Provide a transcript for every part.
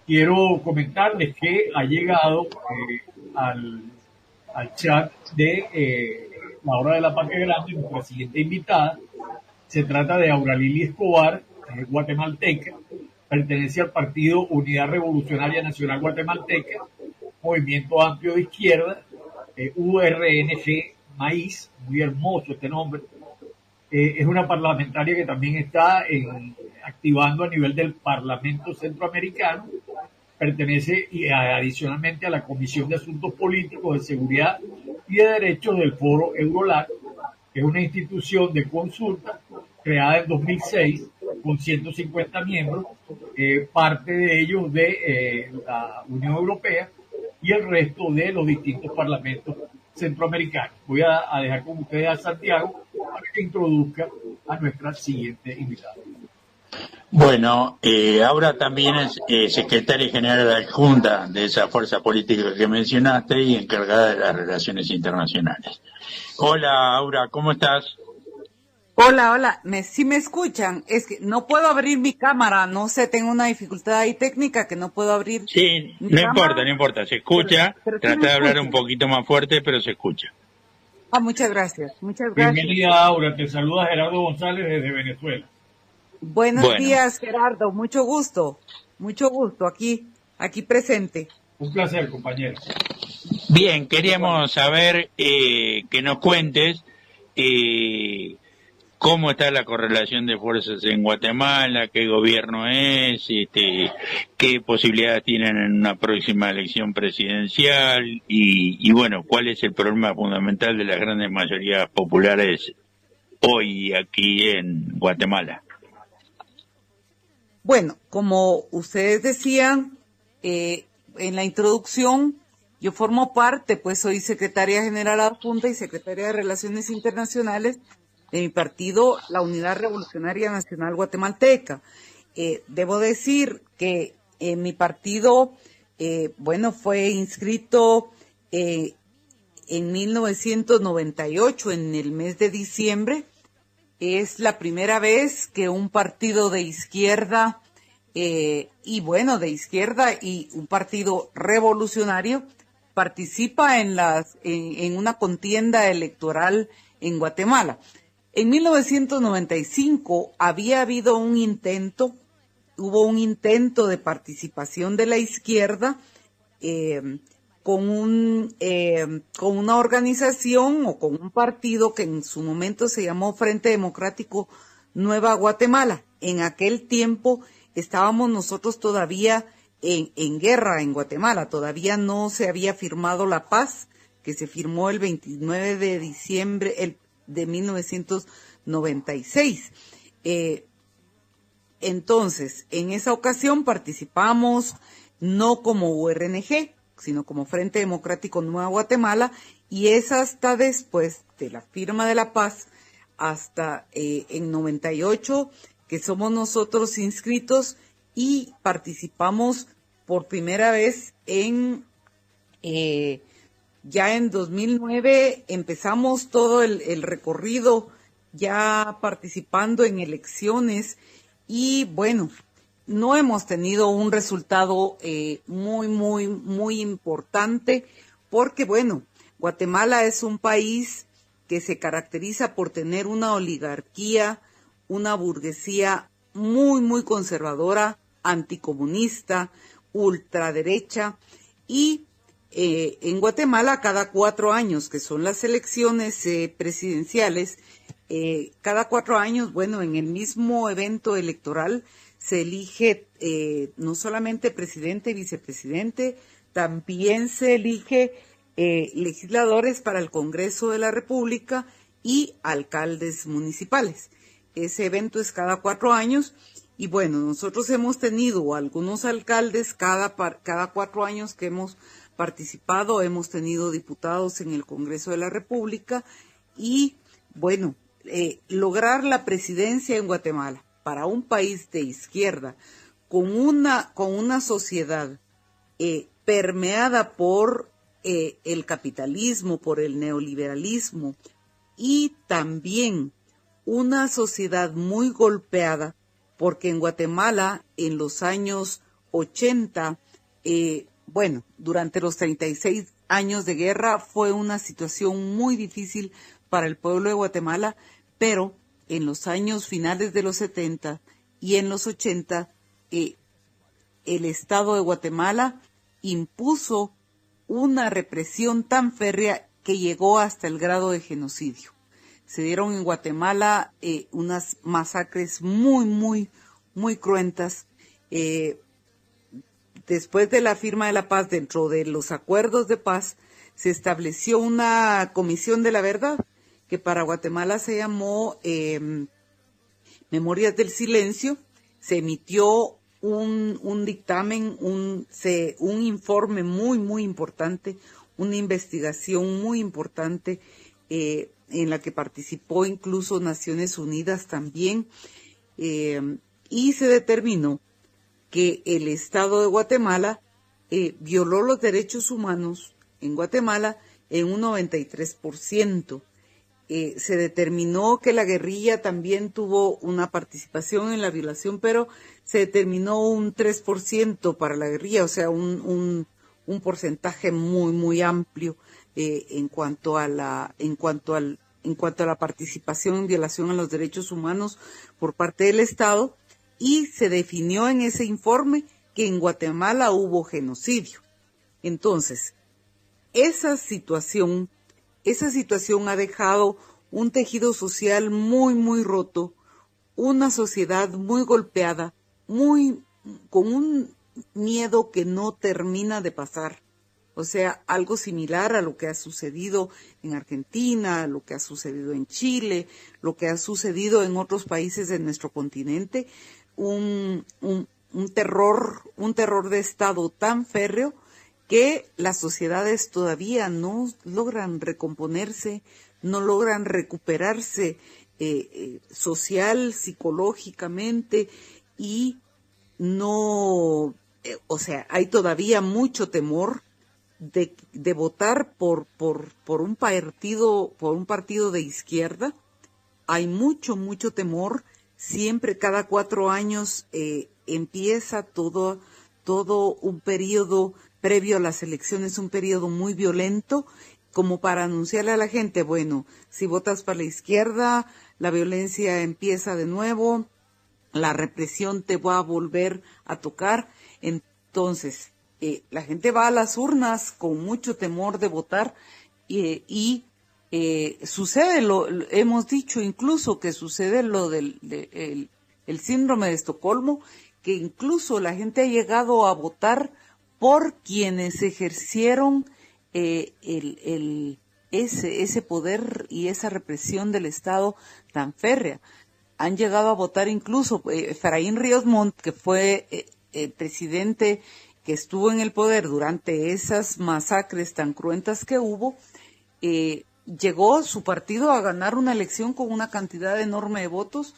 quiero comentarles que ha llegado al, al chat de la hora de la patria grande nuestra siguiente invitada. Se trata de Auralili Escobar, guatemalteca, pertenece al partido Unidad Revolucionaria Nacional Guatemalteca, Movimiento Amplio de Izquierda, URNG Maíz, muy hermoso este nombre. Es una parlamentaria que también está activando a nivel del Parlamento Centroamericano, pertenece adicionalmente a la Comisión de Asuntos Políticos, de Seguridad y de Derechos del Foro Eurolat, que es una institución de consulta creada en 2006 con 150 miembros, parte de ellos de la Unión Europea y el resto de los distintos parlamentos centroamericanos. Voy a dejar con ustedes a Santiago para que introduzca a nuestra siguiente invitada. Bueno, ahora también es secretaria general adjunta de esa fuerza política que mencionaste y encargada de las relaciones internacionales. Hola, Aura, ¿cómo estás? Hola, hola, ¿sí me escuchan? Es que no puedo abrir mi cámara, no sé, tengo una dificultad ahí técnica que no puedo abrir Sí, mi no cámara, importa, no importa, se pero, escucha. pero sí me Trata de hablar un escuchan. poquito más fuerte, pero se escucha. Ah, muchas gracias, muchas gracias. Bienvenida, Aura. Te saluda Gerardo González desde Venezuela. Buenos Bueno, días, Gerardo, mucho gusto, aquí presente. Un placer, compañero. bien, Igual. queríamos saber que nos cuentes eh, cómo está la correlación de fuerzas en Guatemala, qué gobierno es, qué posibilidades tienen en una próxima elección presidencial y bueno, cuál es el problema fundamental de las grandes mayorías populares hoy aquí en Guatemala. Bueno, como ustedes decían en la introducción, yo formo parte, pues soy secretaria general adjunta y secretaria de Relaciones Internacionales de mi partido, la Unidad Revolucionaria Nacional Guatemalteca. Debo decir que mi partido, bueno, fue inscrito eh, en 1998, en el mes de diciembre. Es la primera vez que un partido de izquierda, y bueno, de izquierda y un partido revolucionario participa en una contienda electoral en Guatemala. En 1995 hubo un intento de participación de la izquierda eh, con una organización o con un partido que en su momento se llamó Frente Democrático Nueva Guatemala. En aquel tiempo estábamos nosotros todavía en guerra en Guatemala, todavía no se había firmado la paz que se firmó el 29 de diciembre de 1996. Entonces, en esa ocasión participamos no como URNG, sino como Frente Democrático Nueva Guatemala, y es hasta después de la firma de la paz, hasta en 98, que somos nosotros inscritos y participamos por primera vez ya en 2009, empezamos todo el recorrido ya participando en elecciones y bueno, no hemos tenido un resultado muy importante porque, bueno, Guatemala es un país que se caracteriza por tener una oligarquía, una burguesía muy conservadora, anticomunista, ultraderecha y en Guatemala cada 4 años, que son las elecciones presidenciales, cada 4 años, bueno, en el mismo evento electoral se elige no solamente presidente y vicepresidente, también se elige legisladores para el Congreso de la República y alcaldes municipales. Ese evento es cada 4 años y bueno, nosotros hemos tenido algunos alcaldes cada 4 años que hemos participado, hemos tenido diputados en el Congreso de la República y bueno, lograr la presidencia en Guatemala para un país de izquierda con una sociedad permeada por el capitalismo, por el neoliberalismo y también una sociedad muy golpeada porque en Guatemala en los años 80, bueno, durante los 36 años de guerra fue una situación muy difícil para el pueblo de Guatemala, pero en los años finales de los 70 y en los 80, el Estado de Guatemala impuso una represión tan férrea que llegó hasta el grado de genocidio. Se dieron en Guatemala unas masacres muy cruentas. Después de la firma de la paz, dentro de los acuerdos de paz, se estableció una comisión de la verdad, que para Guatemala se llamó Memorias del Silencio. Se emitió un dictamen, un informe muy importante, una investigación muy importante, en la que participó incluso Naciones Unidas también, y se determinó que el Estado de Guatemala violó los derechos humanos en Guatemala en un 93%. Se determinó que la guerrilla también tuvo una participación en la violación, pero se determinó un 3% para la guerrilla, o sea, un porcentaje muy amplio en cuanto a la participación en violación a los derechos humanos por parte del Estado, y se definió en ese informe que en Guatemala hubo genocidio. Entonces, esa situación ha dejado un tejido social muy roto, una sociedad muy golpeada, con un miedo que no termina de pasar. O sea, algo similar a lo que ha sucedido en Argentina, lo que ha sucedido en Chile, lo que ha sucedido en otros países de nuestro continente, un terror de Estado tan férreo que las sociedades todavía no logran recomponerse, no logran recuperarse social, psicológicamente, y no, o sea, hay todavía mucho temor de votar por un partido de izquierda. Hay mucho temor. Siempre, cada 4 años, empieza todo un periodo previo a las elecciones, un periodo muy violento, como para anunciarle a la gente, bueno, si votas para la izquierda, la violencia empieza de nuevo, la represión te va a volver a tocar. Entonces, la gente va a las urnas con mucho temor de votar, y sucede, hemos dicho incluso que sucede lo del el síndrome de Estocolmo, que incluso la gente ha llegado a votar por quienes ejercieron ese poder y esa represión del Estado tan férrea. Han llegado a votar incluso Efraín Ríos Montt, que fue el presidente que estuvo en el poder durante esas masacres tan cruentas que hubo. Llegó su partido a ganar una elección con una cantidad enorme de votos,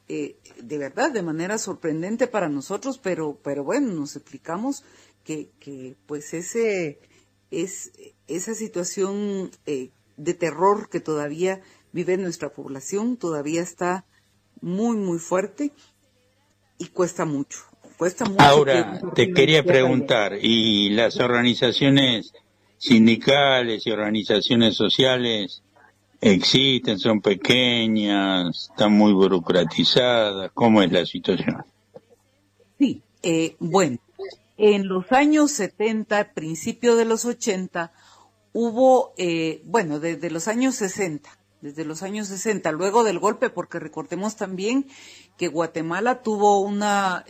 de verdad, de manera sorprendente para nosotros, pero bueno, nos explicamos que pues esa situación de terror que todavía vive nuestra población todavía está muy fuerte, y cuesta mucho. Ahora, te quería preguntar, ¿y las organizaciones sindicales y organizaciones sociales existen, son pequeñas, están muy burocratizadas? ¿Cómo es la situación? Sí, bueno, en los años 70, principio de los 80, hubo, desde los años 60, luego del golpe, porque recordemos también que en Guatemala hubo una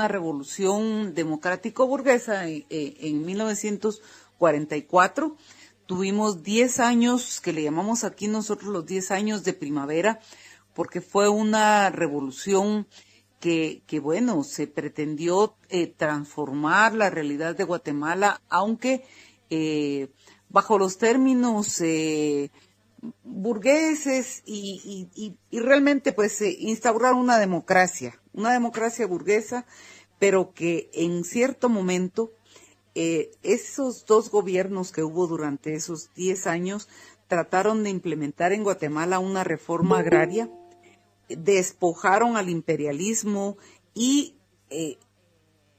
revolución democrático-burguesa en 1944. Tuvimos 10 años, que le llamamos aquí nosotros los 10 años de primavera, porque fue una revolución que se pretendió transformar la realidad de Guatemala, aunque bajo los términos burgueses, y realmente pues instaurar una democracia burguesa, pero que en cierto momento esos dos gobiernos que hubo durante esos 10 años trataron de implementar en Guatemala una reforma agraria, despojaron al imperialismo y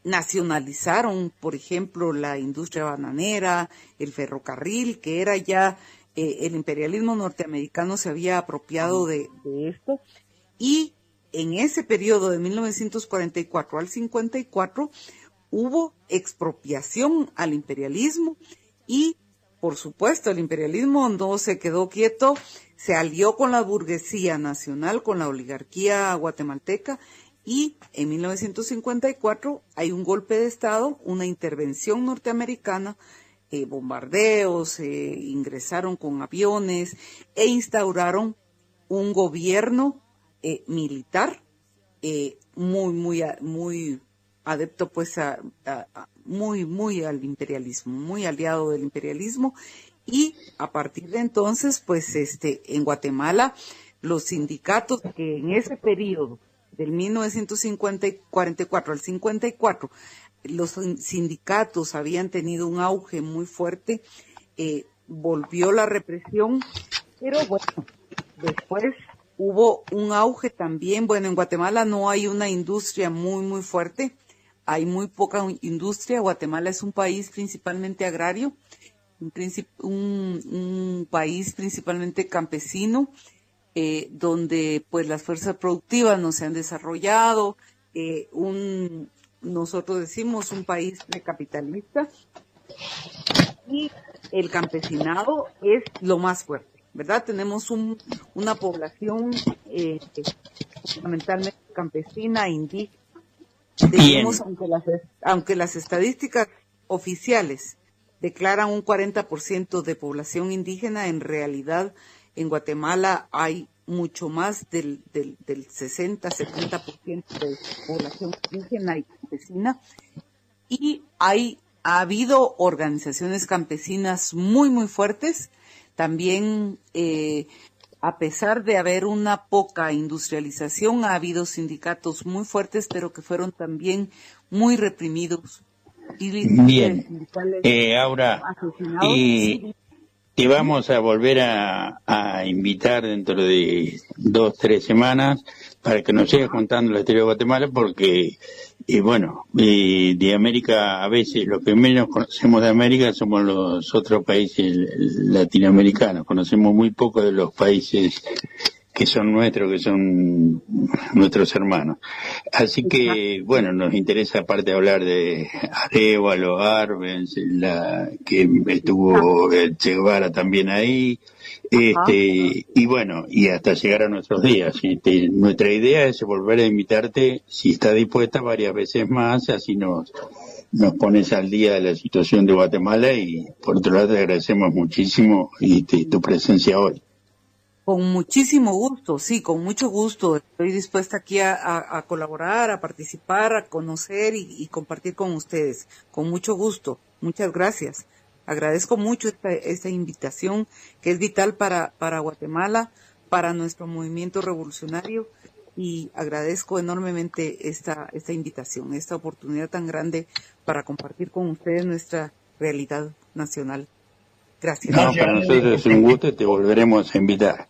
nacionalizaron, por ejemplo, la industria bananera, el ferrocarril, que era ya el imperialismo norteamericano se había apropiado de esto. Y en ese periodo de 1944 al 54 hubo expropiación al imperialismo y, por supuesto, el imperialismo no se quedó quieto, se alió con la burguesía nacional, con la oligarquía guatemalteca, y en 1954 hay un golpe de Estado, una intervención norteamericana, bombardeos, ingresaron con aviones e instauraron un gobierno militar muy adepto pues muy al imperialismo, muy aliado del imperialismo. Y a partir de entonces pues en Guatemala los sindicatos que en ese periodo del 1944 al 54 los sindicatos habían tenido un auge muy fuerte, volvió la represión, pero bueno, después hubo un auge también. Bueno, en Guatemala no hay una industria muy fuerte, hay muy poca industria. Guatemala es un país principalmente agrario, un país principalmente campesino, donde pues las fuerzas productivas no se han desarrollado, nosotros decimos un país precapitalista, y el campesinado es lo más fuerte, ¿verdad? Tenemos una población fundamentalmente campesina, indígena. Tenemos, aunque las estadísticas oficiales declaran un 40% de población indígena, en realidad en Guatemala hay mucho más del 60-70% de población indígena y campesina, y ha habido organizaciones campesinas muy fuertes. También, a pesar de haber una poca industrialización, ha habido sindicatos muy fuertes, pero que fueron también muy reprimidos. Bien, Aura, asesinados. te vamos a volver a invitar dentro de 2-3 semanas para que nos sigas contando la historia de Guatemala, porque de América, a veces lo que menos conocemos de América somos los otros países latinoamericanos. Conocemos muy poco de los países que son nuestros hermanos. Así que, bueno, nos interesa aparte hablar de Arévalo, Arbenz, que estuvo Che Guevara también ahí, y bueno, y hasta llegar a nuestros días. Nuestra idea es volver a invitarte, si está dispuesta, varias veces más, así nos pones al día de la situación de Guatemala, y por otro lado te agradecemos muchísimo tu presencia hoy. Con muchísimo gusto, sí, con mucho gusto. Estoy dispuesta aquí a colaborar, a participar, a conocer y compartir con ustedes. Con mucho gusto. Muchas gracias. Agradezco mucho esta invitación que es vital para Guatemala, para nuestro movimiento revolucionario, y agradezco enormemente esta invitación, esta oportunidad tan grande para compartir con ustedes nuestra realidad nacional. Gracias. No, para nosotros es un gusto y te volveremos a invitar.